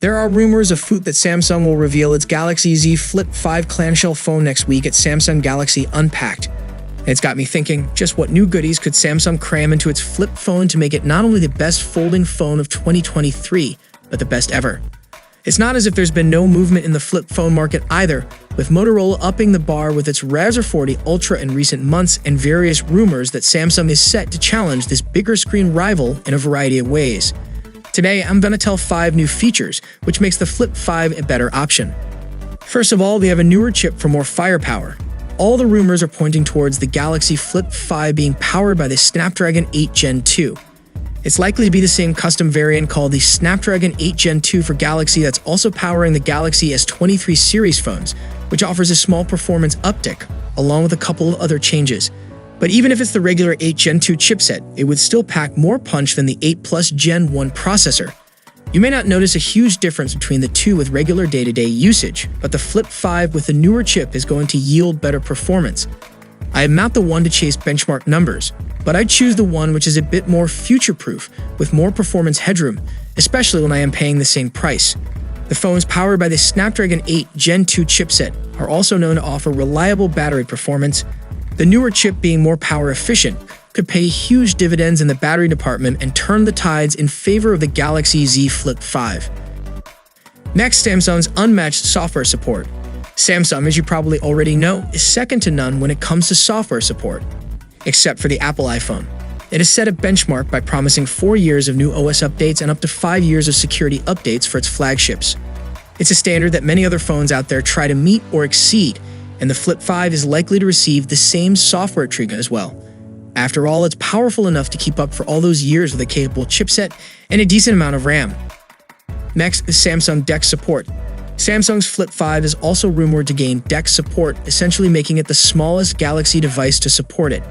There are rumors afoot that Samsung will reveal its Galaxy Z Flip 5 clamshell phone next week at Samsung Galaxy Unpacked. It's got me thinking, just what new goodies could Samsung cram into its flip phone to make it not only the best folding phone of 2023, but the best ever? It's not as if there's been no movement in the flip phone market either, with Motorola upping the bar with its Razr 40 Ultra in recent months and various rumors that Samsung is set to challenge this bigger screen rival in a variety of ways. Today, I'm going to tell 5 new features, which makes the Flip 5 a better option. First of all, they have a newer chip for more firepower. All the rumors are pointing towards the Galaxy Flip 5 being powered by the Snapdragon 8 Gen 2. It's likely to be the same custom variant called the Snapdragon 8 Gen 2 for Galaxy that's also powering the Galaxy S23 series phones, which offers a small performance uptick, along with a couple of other changes. But even if it's the regular 8 Gen 2 chipset, it would still pack more punch than the 8 Plus Gen 1 processor. You may not notice a huge difference between the two with regular day-to-day usage, but the Flip 5 with the newer chip is going to yield better performance. I am not the one to chase benchmark numbers, but I'd choose the one which is a bit more future-proof, with more performance headroom, especially when I am paying the same price. The phones powered by the Snapdragon 8 Gen 2 chipset are also known to offer reliable battery performance. The newer chip being more power efficient could pay huge dividends in the battery department and turn the tides in favor of the Galaxy Z Flip 5. Next, Samsung's unmatched software support. Samsung, as you probably already know, is second to none when it comes to software support, except for the Apple iPhone. It has set a benchmark by promising 4 years of new OS updates and up to 5 years of security updates for its flagships. It's a standard that many other phones out there try to meet or exceed, and the Flip 5 is likely to receive the same software treatment as well. After all, it's powerful enough to keep up for all those years with a capable chipset and a decent amount of RAM. Next is Samsung DeX support. Samsung's Flip 5 is also rumored to gain DeX support, essentially making it the smallest Galaxy device to support it.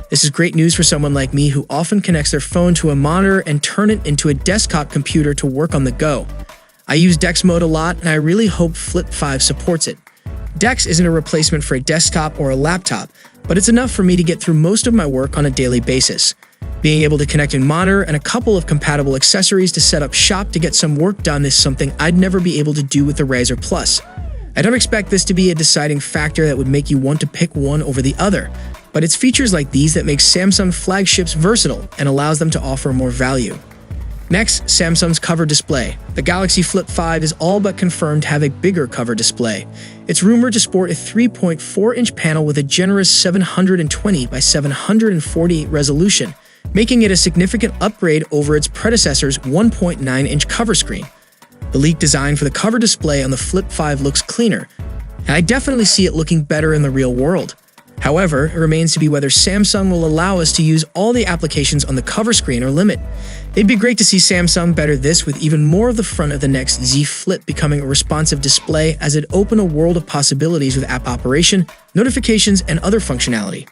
This is great news for someone like me who often connects their phone to a monitor and turn it into a desktop computer to work on the go. I use DeX mode a lot, and I really hope Flip 5 supports it. DeX isn't a replacement for a desktop or a laptop, but it's enough for me to get through most of my work on a daily basis. Being able to connect a monitor and a couple of compatible accessories to set up shop to get some work done is something I'd never be able to do with the Razr Plus. I don't expect this to be a deciding factor that would make you want to pick one over the other, but it's features like these that make Samsung flagships versatile and allows them to offer more value. Next, Samsung's cover display. The Galaxy Flip 5 is all but confirmed to have a bigger cover display. It's rumored to sport a 3.4-inch panel with a generous 720 by 748 resolution, making it a significant upgrade over its predecessor's 1.9-inch cover screen. The leaked design for the cover display on the Flip 5 looks cleaner, and I definitely see it looking better in the real world. However, it remains to be whether Samsung will allow us to use all the applications on the cover screen or limit. It'd be great to see Samsung better this with even more of the front of the next Z Flip becoming a responsive display, as it open a world of possibilities with app operation, notifications, and other functionality.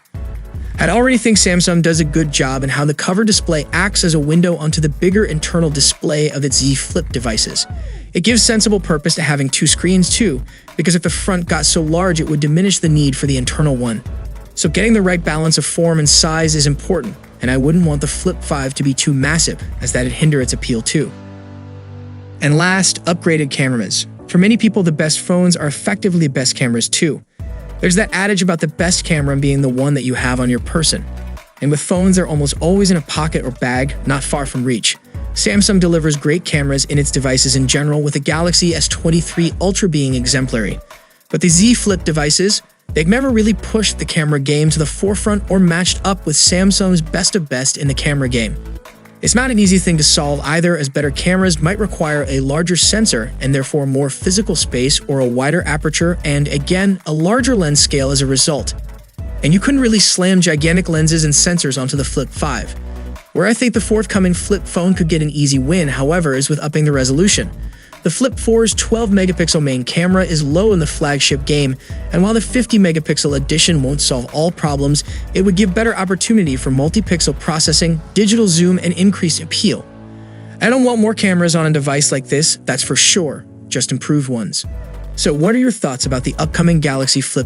I'd already think Samsung does a good job in how the cover display acts as a window onto the bigger internal display of its Z Flip devices. It gives sensible purpose to having 2 screens too, because if the front got so large it would diminish the need for the internal one. So getting the right balance of form and size is important, and I wouldn't want the Flip 5 to be too massive, as that'd hinder its appeal too. And last, upgraded cameras. For many people, the best phones are effectively the best cameras too. There's that adage about the best camera being the one that you have on your person. And with phones, they're almost always in a pocket or bag, not far from reach. Samsung delivers great cameras in its devices in general, with the Galaxy S23 Ultra being exemplary. But the Z Flip devices, they've never really pushed the camera game to the forefront or matched up with Samsung's best of best in the camera game. It's not an easy thing to solve either, as better cameras might require a larger sensor and therefore more physical space or a wider aperture and, again, a larger lens scale as a result. And you couldn't really slam gigantic lenses and sensors onto the Flip 5. Where I think the forthcoming Flip phone could get an easy win, however, is with upping the resolution. The Flip 4's 12-megapixel main camera is low in the flagship game, and while the 50-megapixel edition won't solve all problems, it would give better opportunity for multi-pixel processing, digital zoom, and increased appeal. I don't want more cameras on a device like this, that's for sure, just improved ones. So what are your thoughts about the upcoming Galaxy Flip